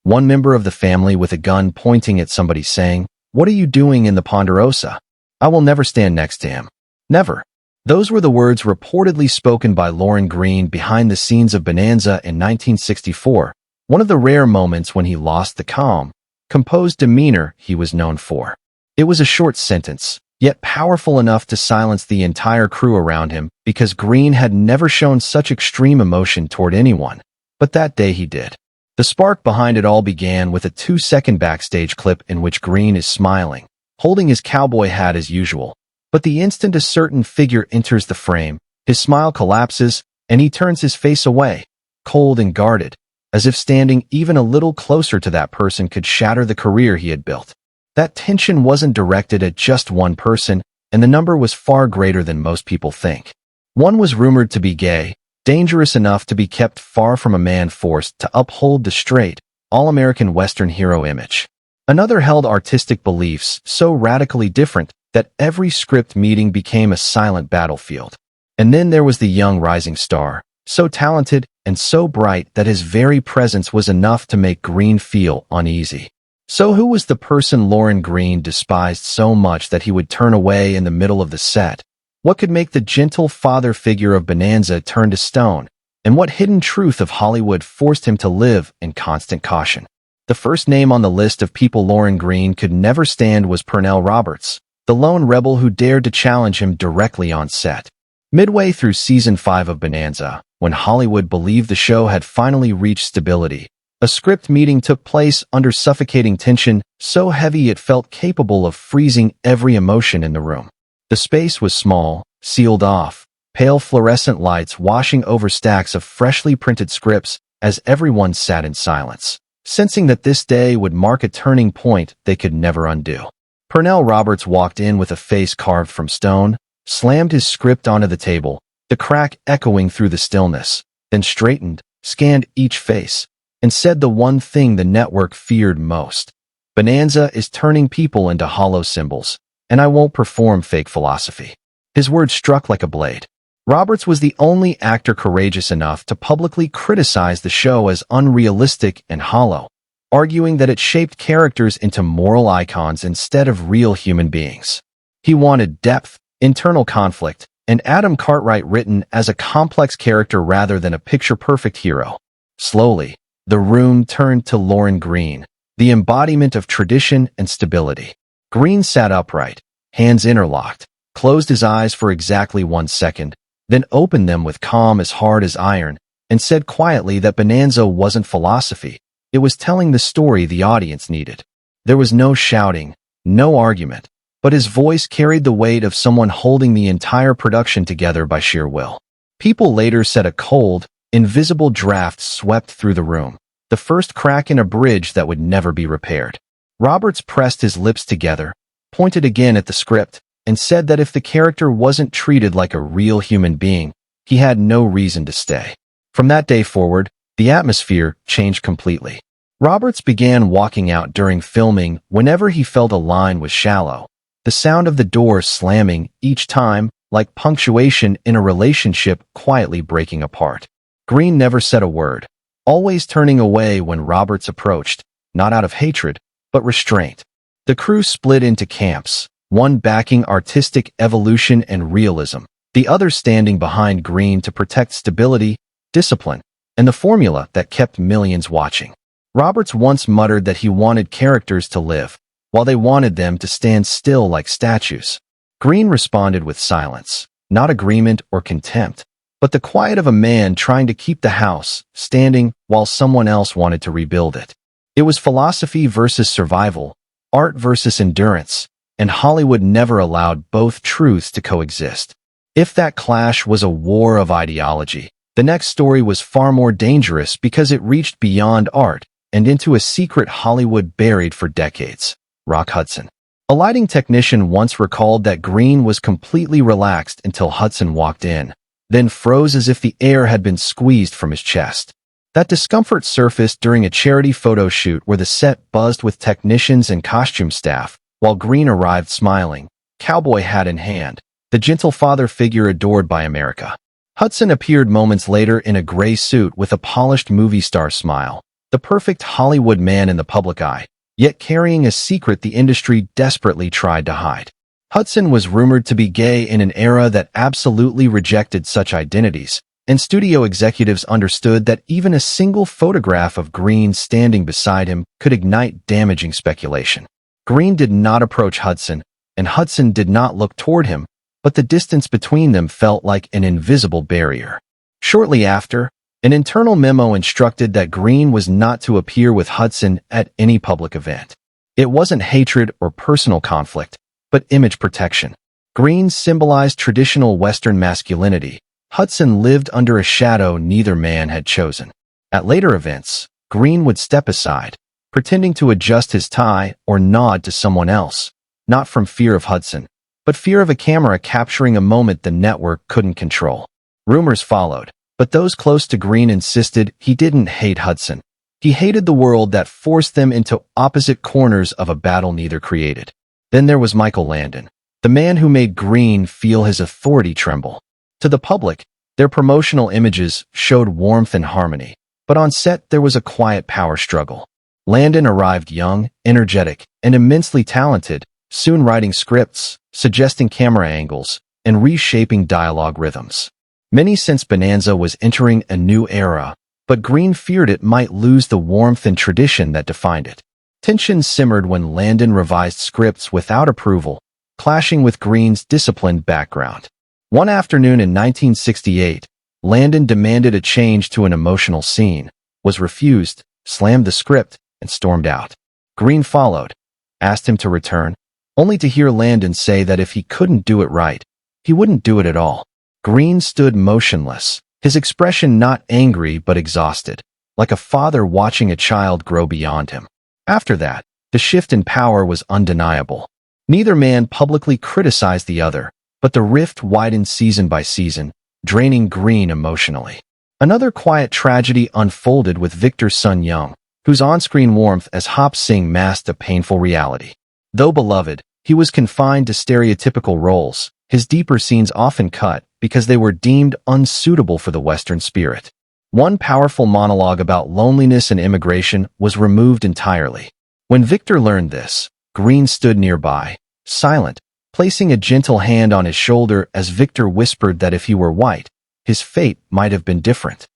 One member of the family with a gun pointing at somebody saying, "What are you doing in the Ponderosa? I will never stand next to him. Never." Those were the words reportedly spoken by Lorne Greene behind the scenes of Bonanza in 1964, one of the rare moments when he lost the calm, composed demeanor he was known for. It was a short sentence, yet powerful enough to silence the entire crew around him because Greene had never shown such extreme emotion toward anyone, but that day he did. The spark behind it all began with a 2-second backstage clip in which Greene is smiling, holding his cowboy hat as usual. But the instant a certain figure enters the frame, his smile collapses, and he turns his face away, cold and guarded, as if standing even a little closer to that person could shatter the career he had built. That tension wasn't directed at just one person, and the number was far greater than most people think. One was rumored to be gay, dangerous enough to be kept far from a man forced to uphold the straight, all-American Western hero image. Another held artistic beliefs so radically different that every script meeting became a silent battlefield. And then there was the young rising star, so talented and so bright that his very presence was enough to make Greene feel uneasy. So who was the person Lorne Greene despised so much that he would turn away in the middle of the set? What could make the gentle father figure of Bonanza turn to stone? And what hidden truth of Hollywood forced him to live in constant caution? The first name on the list of people Lorne Greene could never stand was Pernell Roberts, the lone rebel who dared to challenge him directly on set. Midway through season 5 of Bonanza, when Hollywood believed the show had finally reached stability, a script meeting took place under suffocating tension, so heavy it felt capable of freezing every emotion in the room. The space was small, sealed off, pale fluorescent lights washing over stacks of freshly printed scripts as everyone sat in silence, sensing that this day would mark a turning point they could never undo. Pernell Roberts walked in with a face carved from stone, slammed his script onto the table, the crack echoing through the stillness, then straightened, scanned each face, and said the one thing the network feared most. "Bonanza is turning people into hollow symbols, and I won't perform fake philosophy." His words struck like a blade. Roberts was the only actor courageous enough to publicly criticize the show as unrealistic and hollow, arguing that it shaped characters into moral icons instead of real human beings. He wanted depth, internal conflict, and Adam Cartwright written as a complex character rather than a picture-perfect hero. Slowly, the room turned to Lorne Greene, the embodiment of tradition and stability. Greene sat upright, hands interlocked, closed his eyes for exactly 1 second, then opened them with calm as hard as iron, and said quietly that Bonanza wasn't philosophy. It was telling the story the audience needed. There was no shouting, no argument, but his voice carried the weight of someone holding the entire production together by sheer will. People later said a cold, invisible draft swept through the room, the first crack in a bridge that would never be repaired. Roberts pressed his lips together, pointed again at the script, and said that if the character wasn't treated like a real human being, he had no reason to stay. From that day forward, the atmosphere changed completely. Roberts began walking out during filming whenever he felt a line was shallow, the sound of the door slamming each time, like punctuation in a relationship quietly breaking apart. Greene never said a word, always turning away when Roberts approached, not out of hatred, but restraint. The crew split into camps, one backing artistic evolution and realism, the other standing behind Greene to protect stability, discipline, and the formula that kept millions watching. Roberts once muttered that he wanted characters to live, while they wanted them to stand still like statues. Greene responded with silence, not agreement or contempt, but the quiet of a man trying to keep the house standing while someone else wanted to rebuild it. It was philosophy versus survival, art versus endurance, and Hollywood never allowed both truths to coexist. If that clash was a war of ideology, the next story was far more dangerous because it reached beyond art and into a secret Hollywood buried for decades. Rock Hudson. A lighting technician once recalled that Greene was completely relaxed until Hudson walked in, then froze as if the air had been squeezed from his chest. That discomfort surfaced during a charity photo shoot where the set buzzed with technicians and costume staff, while Greene arrived smiling, cowboy hat in hand, the gentle father figure adored by America. Hudson appeared moments later in a gray suit with a polished movie star smile, the perfect Hollywood man in the public eye, yet carrying a secret the industry desperately tried to hide. Hudson was rumored to be gay in an era that absolutely rejected such identities, and studio executives understood that even a single photograph of Greene standing beside him could ignite damaging speculation. Greene did not approach Hudson, and Hudson did not look toward him, but the distance between them felt like an invisible barrier. Shortly after, an internal memo instructed that Greene was not to appear with Hudson at any public event. It wasn't hatred or personal conflict, but image protection. Greene symbolized traditional Western masculinity. Hudson lived under a shadow neither man had chosen. At later events, Greene would step aside, pretending to adjust his tie or nod to someone else, not from fear of Hudson, but fear of a camera capturing a moment the network couldn't control. Rumors followed, but those close to Greene insisted he didn't hate Hudson. He hated the world that forced them into opposite corners of a battle neither created. Then there was Michael Landon, the man who made Greene feel his authority tremble. To the public, their promotional images showed warmth and harmony, but on set there was a quiet power struggle. Landon arrived young, energetic, and immensely talented, soon writing scripts, suggesting camera angles, and reshaping dialogue rhythms. Many sensed Bonanza was entering a new era, but Greene feared it might lose the warmth and tradition that defined it. Tension simmered when Landon revised scripts without approval, clashing with Greene's disciplined background. One afternoon in 1968, Landon demanded a change to an emotional scene, was refused, slammed the script, and stormed out. Greene followed, asked him to return, only to hear Landon say that if he couldn't do it right, he wouldn't do it at all. Greene stood motionless, his expression not angry but exhausted, like a father watching a child grow beyond him. After that, the shift in power was undeniable. Neither man publicly criticized the other, but the rift widened season by season, draining Greene emotionally. Another quiet tragedy unfolded with Victor's son Young, whose on-screen warmth as Hop Sing masked a painful reality. Though beloved, he was confined to stereotypical roles. His deeper scenes often cut because they were deemed unsuitable for the Western spirit. One powerful monologue about loneliness and immigration was removed entirely. When Victor learned this, Greene stood nearby, silent, placing a gentle hand on his shoulder as Victor whispered that if he were white, his fate might have been different.